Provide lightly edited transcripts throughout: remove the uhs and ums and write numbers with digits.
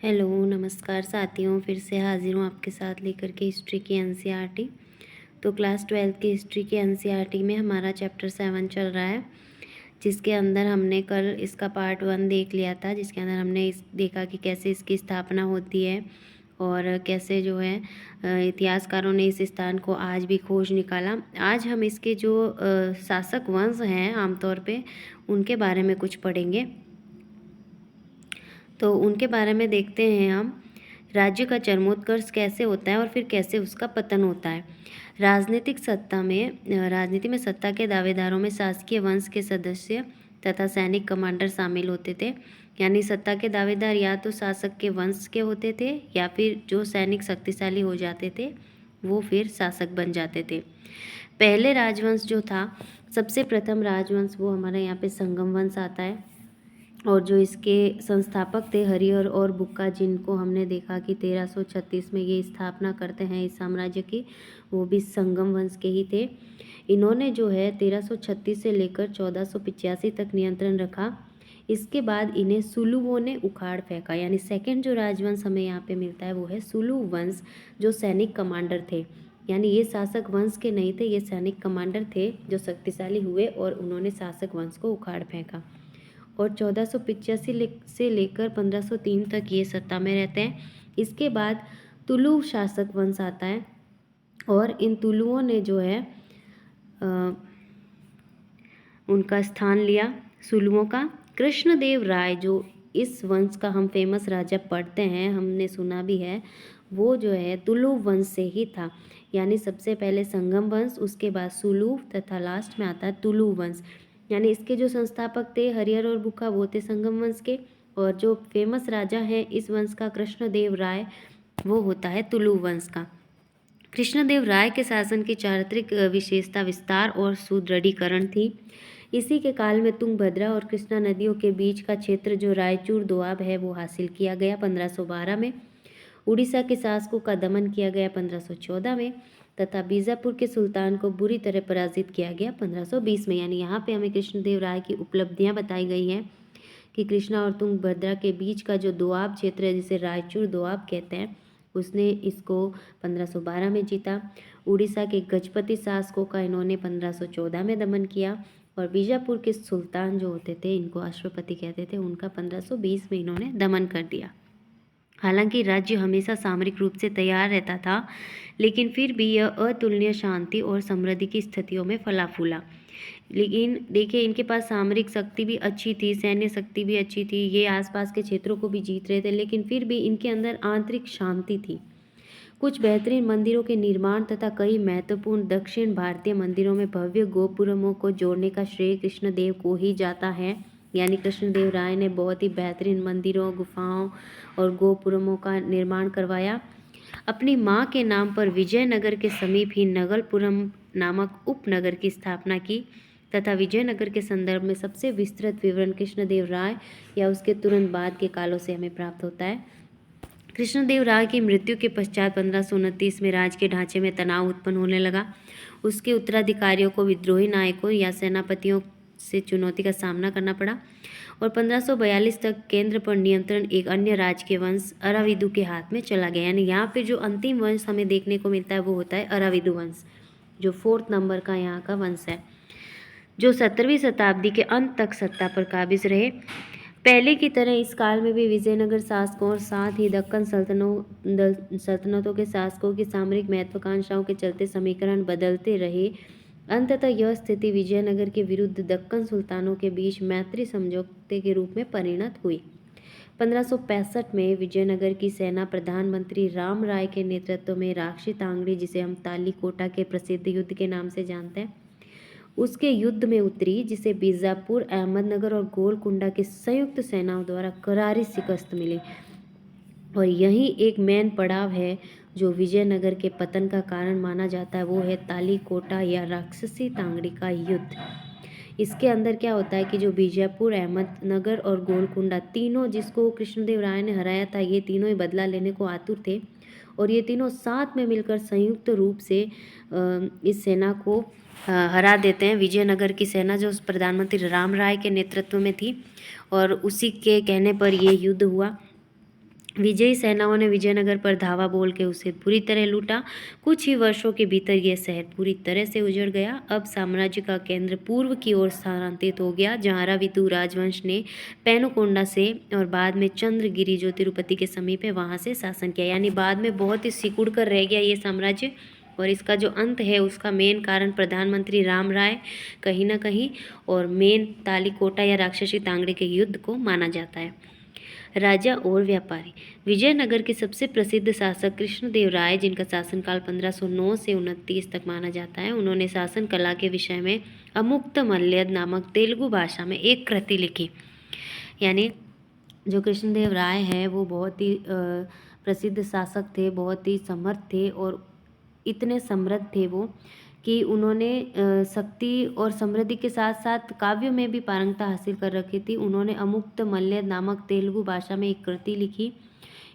Hello नमस्कार साथियों, फिर से हाजिर हूँ आपके साथ लेकर के हिस्ट्री की एनसीईआरटी। तो क्लास 12 की हिस्ट्री की एनसीईआरटी में हमारा चैप्टर 7 चल रहा है, जिसके अंदर हमने कल इसका पार्ट 1 देख लिया था, जिसके अंदर हमने देखा कि कैसे इसकी स्थापना होती है और कैसे जो है इतिहासकारों ने इस स्थान को आज भी खोज निकाला। आज हम इसके जो शासक वंश हैं आमतौर पे उनके बारे में कुछ पढ़ेंगे। तो उनके बारे में देखते हैं हम। राज्य का चरमोत्कर्ष कैसे होता है और फिर कैसे उसका पतन होता है। राजनीति में सत्ता के दावेदारों में शासकीय वंश के सदस्य तथा सैनिक कमांडर शामिल होते थे। यानी सत्ता के दावेदार या तो शासक के वंश के होते थे या फिर जो सैनिक शक्तिशाली हो जाते थे वो फिर शासक बन जाते थे। पहले राजवंश जो था, सबसे प्रथम राजवंश वो हमारा यहाँ पे संगम वंश आता है। और जो इसके संस्थापक थे हरिहर और बुक्का, जिनको हमने देखा कि 1336 में ये स्थापना करते हैं इस साम्राज्य की, वो भी संगम वंश के ही थे। इन्होंने जो है 1336 से लेकर 1485 तक नियंत्रण रखा। इसके बाद इन्हें सुलुओं ने उखाड़ फेंका। यानी सेकंड जो राजवंश हमें यहाँ पे मिलता है वो है सुलु वंश, जो सैनिक कमांडर थे। यानी ये शासक वंश के नहीं थे, ये सैनिक कमांडर थे जो शक्तिशाली हुए और उन्होंने शासक वंश को उखाड़ फेंका। और 1485 से लेकर 1503 तक ये सत्ता में रहते हैं। इसके बाद तुलु शासक वंश आता है और इन तुलुओं ने जो है उनका स्थान लिया सुलुओं का। कृष्णदेव राय, जो इस वंश का हम फेमस राजा पढ़ते हैं, हमने सुना भी है, वो जो है तुलु वंश से ही था। यानी सबसे पहले संगम वंश, उसके बाद सुलु तथा लास्ट में आता है तुलु वंश। यानी इसके जो संस्थापक थे हरिहर और बुक्का, वो थे संगम वंश के, और जो फेमस राजा है इस वंश का कृष्णदेव राय, वो होता है तुलु वंश का। कृष्णदेव राय के शासन की चारित्रिक विशेषता विस्तार और सुदृढ़ीकरण थी। इसी के काल में तुंगभद्रा और कृष्णा नदियों के बीच का क्षेत्र जो रायचूर दोआब है वो हासिल किया गया 1512 में। उड़ीसा के शासकों का दमन किया गया 1514 में तथा बीजापुर के सुल्तान को बुरी तरह पराजित किया गया 1520 में। यानी यहाँ पे हमें कृष्णदेव राय की उपलब्धियाँ बताई गई हैं कि कृष्णा और तुंगभद्रा के बीच का जो दोआब क्षेत्र है, जिसे रायचूर दोआब कहते हैं, उसने इसको 1512 में जीता। उड़ीसा के गजपति शासकों का इन्होंने 1514 में दमन किया और बीजापुर के सुल्तान जो होते थे, इनको अश्वपति कहते थे, उनका 1520 में इन्होंने दमन कर दिया। हालांकि राज्य हमेशा सामरिक रूप से तैयार रहता था, लेकिन फिर भी यह अतुलनीय शांति और समृद्धि की स्थितियों में फला फूला। लेकिन देखिए, इनके पास सामरिक शक्ति भी अच्छी थी, सैन्य शक्ति भी अच्छी थी, ये आसपास के क्षेत्रों को भी जीत रहे थे, लेकिन फिर भी इनके अंदर आंतरिक शांति थी। कुछ बेहतरीन मंदिरों के निर्माण तथा कई महत्वपूर्ण दक्षिण भारतीय मंदिरों में भव्य गोपुरमों को जोड़ने का श्रेय कृष्णदेव को ही जाता है। यानी कृष्णदेव राय ने बहुत ही बेहतरीन मंदिरों, गुफाओं और गोपुरमों का निर्माण करवाया। अपनी मां के नाम पर विजयनगर के समीप ही नगलपुरम नामक उपनगर की स्थापना की तथा विजयनगर के संदर्भ में सबसे विस्तृत विवरण कृष्णदेव राय या उसके तुरंत बाद के कालों से हमें प्राप्त होता है। कृष्णदेव राय की मृत्यु के पश्चात 1529 में राज्य के ढांचे में तनाव उत्पन्न होने लगा। उसके उत्तराधिकारियों को विद्रोही नायकों या सेनापतियों से चुनौती का सामना करना पड़ा और 1542 तक केंद्र पर नियंत्रण एक अन्य राजकीय वंश अराविदु के हाथ में चला गया। यानी यहाँ पे जो अंतिम वंश हमें देखने को मिलता है वो होता है अराविदु वंश, जो 4th नंबर का यहाँ का वंश है, जो 17वीं शताब्दी के अंत तक सत्ता पर काबिज रहे। पहले की तरह इस काल में भी विजयनगर शासकों और साथ ही दक्कन सल्तनतों के शासकों की सामरिक महत्वाकांक्षाओं के चलते समीकरण बदलते रहे। अंततः यह स्थिति विजयनगर के विरुद्ध दक्कन सुल्तानों के बीच मैत्री समझौते के रूप में परिणत हुई। 1565 में विजयनगर की सेना प्रधानमंत्री राम राय के नेतृत्व में राक्षी तांगड़ी, जिसे हम तालीकोटा के प्रसिद्ध युद्ध के नाम से जानते हैं, उसके युद्ध में उतरी, जिसे बीजापुर, अहमदनगर और गोलकुंडा की संयुक्त सेनाओं द्वारा करारी शिकस्त मिली। और यही एक मेन पड़ाव है जो विजयनगर के पतन का कारण माना जाता है, वो है तालीकोटा या राक्षसी तांगड़ी का युद्ध। इसके अंदर क्या होता है कि जो बीजापुर, अहमदनगर और गोलकुंडा तीनों, जिसको कृष्णदेव राय ने हराया था, ये तीनों ही बदला लेने को आतुर थे और ये तीनों साथ में मिलकर संयुक्त रूप से इस सेना को हरा देते हैं। विजयनगर की सेना जो प्रधानमंत्री राम राय के नेतृत्व में थी और उसी के कहने पर ये युद्ध हुआ। विजयी सेनाओं ने विजयनगर पर धावा बोल के उसे बुरी तरह लूटा। कुछ ही वर्षों के भीतर यह शहर पूरी तरह से उजड़ गया। अब साम्राज्य का केंद्र पूर्व की ओर स्थानांतरित हो गया, जहां रावितु राजवंश ने पेनुकोंडा से और बाद में चंद्रगिरी जो तिरुपति के समीप है वहां से शासन किया। यानी बाद में बहुत ही सिकुड़ कर रह गया ये साम्राज्य। और इसका जो अंत है उसका मेन कारण प्रधानमंत्री राम राय कहीं ना कहीं और मेन तालीकोटा या राक्षसी तांगड़े के युद्ध को माना जाता है। राजा और व्यापारी। विजयनगर के सबसे प्रसिद्ध शासक कृष्णदेव राय, जिनका शासनकाल 1509 से 29 तक माना जाता है, उन्होंने शासन कला के विषय में अमुक्तमल्यद नामक तेलुगु भाषा में एक कृति लिखी। यानी जो कृष्णदेव राय है वो बहुत ही प्रसिद्ध शासक थे, बहुत ही समर्थ थे और इतने समृद्ध थे वो कि उन्होंने शक्ति और समृद्धि के साथ साथ काव्यों में भी पारंगता हासिल कर रखी थी। उन्होंने अमुक्तमल्यद नामक तेलुगु भाषा में एक कृति लिखी।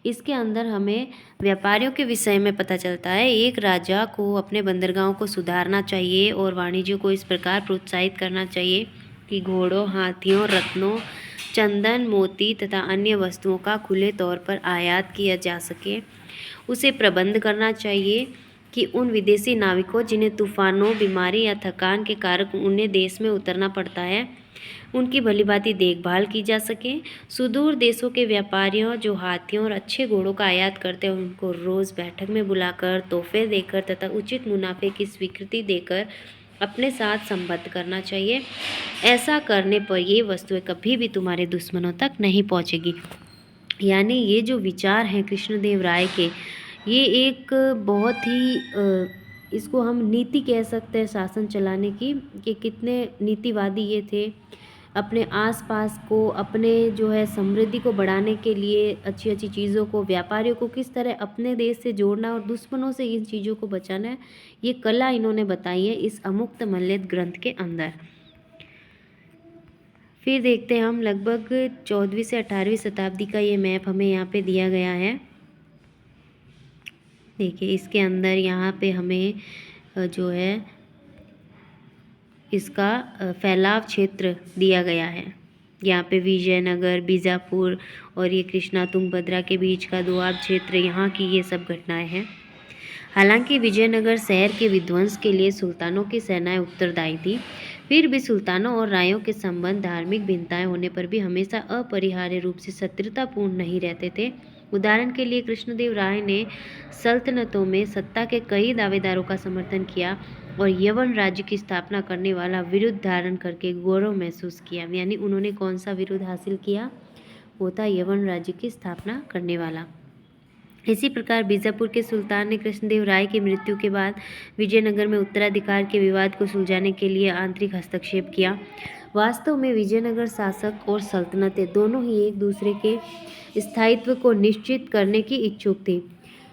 इसके अंदर हमें व्यापारियों के विषय में पता चलता है। एक राजा को अपने बंदरगाहों को सुधारना चाहिए और वाणिज्य को इस प्रकार प्रोत्साहित करना चाहिए कि घोड़ों, हाथियों, रत्नों, चंदन, मोती तथा अन्य वस्तुओं का खुले तौर पर आयात किया जा सके। उसे प्रबंध करना चाहिए कि उन विदेशी नाविकों जिन्हें तूफानों, बीमारी या थकान के कारण उन्हें देश में उतरना पड़ता है, उनकी भलीभांति देखभाल की जा सके। सुदूर देशों के व्यापारियों जो हाथियों और अच्छे घोड़ों का आयात करते हैं, उनको रोज़ बैठक में बुलाकर तोहफे देकर तथा उचित मुनाफे की स्वीकृति देकर अपने साथ संबद्ध करना चाहिए। ऐसा करने पर ये वस्तुएं कभी भी तुम्हारे दुश्मनों तक नहीं पहुंचेगी। यानी ये जो विचार हैं कृष्णदेव राय के, ये एक बहुत ही इसको हम नीति कह सकते हैं शासन चलाने की, कि कितने नीतिवादी ये थे। अपने आसपास को, अपने जो है समृद्धि को बढ़ाने के लिए अच्छी अच्छी चीज़ों को, व्यापारियों को किस तरह अपने देश से जोड़ना और दुश्मनों से इन चीज़ों को बचाना है, ये कला इन्होंने बताई है इस अमुक्तमल्यद ग्रंथ के अंदर। फिर देखते हैं हम लगभग 14वीं से 18वीं शताब्दी का ये मैप हमें यहाँ पे दिया गया है। देखिए इसके अंदर यहाँ पे हमें जो है इसका फैलाव क्षेत्र दिया गया है। यहाँ पे विजयनगर, बीजापुर और ये कृष्णा तुंगभद्रा के बीच का दोआब क्षेत्र, यहाँ की ये सब घटनाएं हैं। हालांकि विजयनगर शहर के विध्वंस के लिए सुल्तानों की सेनाएं उत्तरदायी थी, फिर भी सुल्तानों और रायों के संबंध धार्मिक भिन्नताएं होने पर भी हमेशा अपरिहार्य रूप से शत्रुतापूर्ण नहीं रहते थे। उदाहरण के लिए कृष्णदेव राय ने सल्तनतों में सत्ता के कई दावेदारों का समर्थन किया और यवन राज्य की स्थापना करने वाला विरुद्ध धारण करके गौरव महसूस किया। यानी उन्होंने कौन सा विरुद्ध हासिल किया? वो था यवन राज्य की स्थापना करने वाला। इसी प्रकार बीजापुर के सुल्तान ने कृष्णदेव राय की मृत्यु के बाद विजयनगर में उत्तराधिकार के विवाद को सुलझाने के लिए आंतरिक हस्तक्षेप किया। वास्तव में विजयनगर शासक और सल्तनतें दोनों ही एक दूसरे के स्थायित्व को निश्चित करने की इच्छुक थी।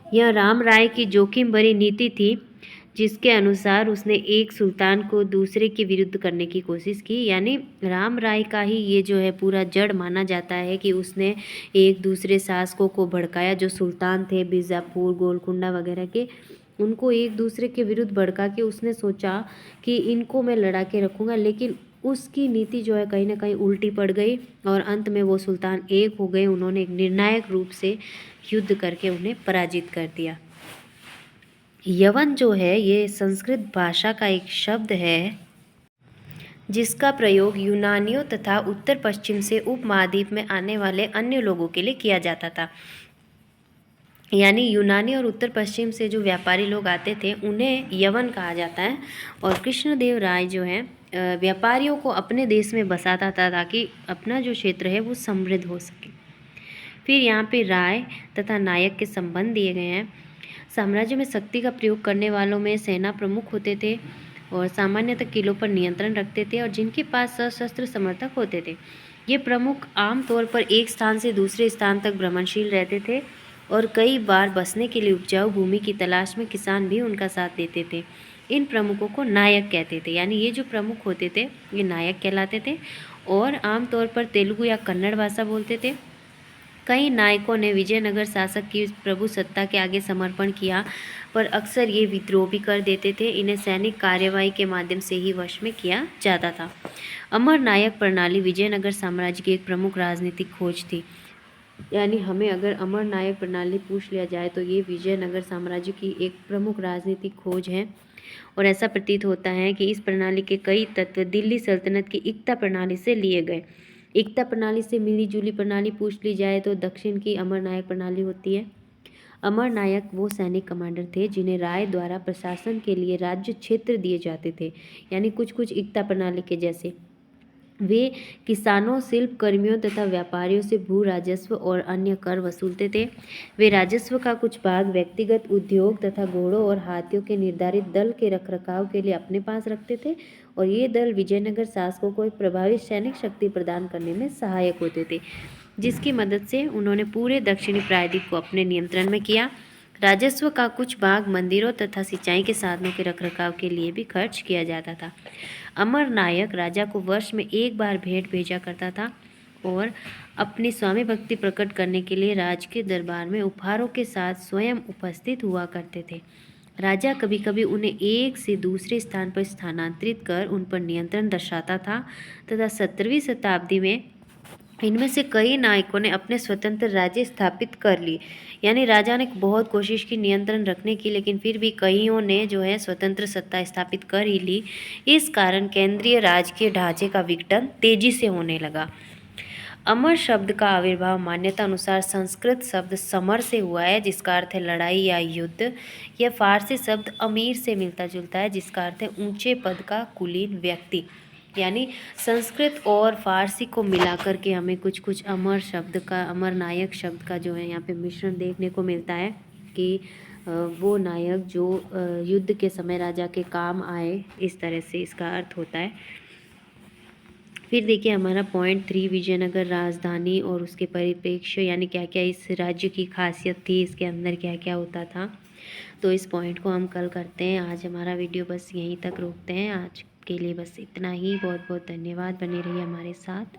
यह राम राय की जोखिम भरी नीति थी, जिसके अनुसार उसने एक सुल्तान को दूसरे के विरुद्ध करने की कोशिश की। यानी राम राय का ही ये जो है पूरा जड़ माना जाता है कि उसने एक दूसरे शासकों को भड़काया, जो सुल्तान थे बीजापुर, गोलकुंडा वगैरह के, उनको एक दूसरे के विरुद्ध भड़का के उसने सोचा कि इनको मैं लड़ा के रखूँगा, लेकिन उसकी नीति जो है कहीं ना कहीं उल्टी पड़ गई और अंत में वो सुल्तान एक हो गए। उन्होंने एक निर्णायक रूप से युद्ध करके उन्हें पराजित कर दिया। यवन जो है ये संस्कृत भाषा का एक शब्द है जिसका प्रयोग यूनानियों तथा उत्तर पश्चिम से उपमहाद्वीप में आने वाले अन्य लोगों के लिए किया जाता था। यानी यूनानी और उत्तर पश्चिम से जो व्यापारी लोग आते थे उन्हें यवन कहा जाता है। और कृष्णदेव राय जो है व्यापारियों को अपने देश में बसाता था ताकि अपना जो क्षेत्र है वो समृद्ध हो सके। फिर यहाँ पे राय तथा नायक के संबंध दिए गए हैं। साम्राज्य में शक्ति का प्रयोग करने वालों में सेना प्रमुख होते थे और सामान्यतः किलों पर नियंत्रण रखते थे और जिनके पास सशस्त्र समर्थक होते थे। ये प्रमुख आमतौर पर एक स्थान से दूसरे स्थान तक भ्रमणशील रहते थे और कई बार बसने के लिए उपजाऊ भूमि की तलाश में किसान भी उनका साथ देते थे। इन प्रमुखों को नायक कहते थे। यानी ये जो प्रमुख होते थे ये नायक कहलाते थे और आमतौर पर तेलुगु या कन्नड़ भाषा बोलते थे। कई नायकों ने विजयनगर शासक की प्रभु सत्ता के आगे समर्पण किया, पर अक्सर ये विद्रोह भी कर देते थे। इन्हें सैनिक कार्यवाही के माध्यम से ही वश में किया जाता था। अमर नायक प्रणाली विजयनगर साम्राज्य की एक प्रमुख राजनीतिक खोज थी। यानी हमें अगर अमर नायक प्रणाली पूछ लिया जाए तो ये विजयनगर साम्राज्य की एक प्रमुख राजनीतिक खोज है। और ऐसा प्रतीत होता है कि इस प्रणाली के कई तत्व दिल्ली सल्तनत की इक्ता प्रणाली से लिए गए। इक्ता प्रणाली से मिली जुली प्रणाली पूछ ली जाए तो दक्षिण की अमर नायक प्रणाली होती है। अमर नायक वो सैनिक कमांडर थे जिन्हें राय द्वारा प्रशासन के लिए राज्य क्षेत्र दिए जाते थे, यानी कुछ कुछ इक्ता प्रणाली के जैसे। वे किसानों, शिल्प कर्मियों तथा व्यापारियों से भू राजस्व और अन्य कर वसूलते थे। वे राजस्व का कुछ भाग व्यक्तिगत उद्योग तथा घोड़ों और हाथियों के निर्धारित दल के रखरखाव के लिए अपने पास रखते थे, और ये दल विजयनगर शासकों को एक प्रभावी सैनिक शक्ति प्रदान करने में सहायक होते थे, जिसकी मदद से उन्होंने पूरे दक्षिणी प्रायद्वीप को अपने नियंत्रण में किया। राजस्व का कुछ भाग मंदिरों तथा सिंचाई के साधनों के रखरखाव के लिए भी खर्च किया जाता था। अमर नायक राजा को वर्ष में एक बार भेंट भेजा करता था और अपनी स्वामी भक्ति प्रकट करने के लिए राज के दरबार में उपहारों के साथ स्वयं उपस्थित हुआ करते थे। राजा कभी कभी उन्हें एक से दूसरे स्थान पर स्थानांतरित कर उन पर नियंत्रण दर्शाता था तथा 17वीं शताब्दी में इनमें से कई नायकों ने अपने स्वतंत्र राज्य स्थापित कर लिए। यानी राजा ने बहुत कोशिश की नियंत्रण रखने की, लेकिन फिर भी कईयों ने जो है स्वतंत्र सत्ता स्थापित कर ही ली। इस कारण केंद्रीय राज के ढांचे का विघटन तेजी से होने लगा। अमर शब्द का आविर्भाव मान्यता अनुसार संस्कृत शब्द समर से हुआ है, जिसका अर्थ है लड़ाई या युद्ध। यह फारसी शब्द अमीर से मिलता जुलता है, जिसका अर्थ है ऊंचे पद का कुलीन व्यक्ति। यानी संस्कृत और फारसी को मिलाकर के हमें कुछ कुछ अमर शब्द का, अमर नायक शब्द का जो है यहाँ पे मिश्रण देखने को मिलता है कि वो नायक जो युद्ध के समय राजा के काम आए, इस तरह से इसका अर्थ होता है। फिर देखिए हमारा पॉइंट 3, विजयनगर राजधानी और उसके परिप्रेक्ष्य, यानी क्या क्या इस राज्य की खासियत थी, इसके अंदर क्या क्या होता था। तो इस पॉइंट को हम कल करते हैं। आज हमारा वीडियो बस यहीं तक रोकते हैं। आज के लिए बस इतना ही। बहुत बहुत धन्यवाद, बने रहिए हमारे साथ।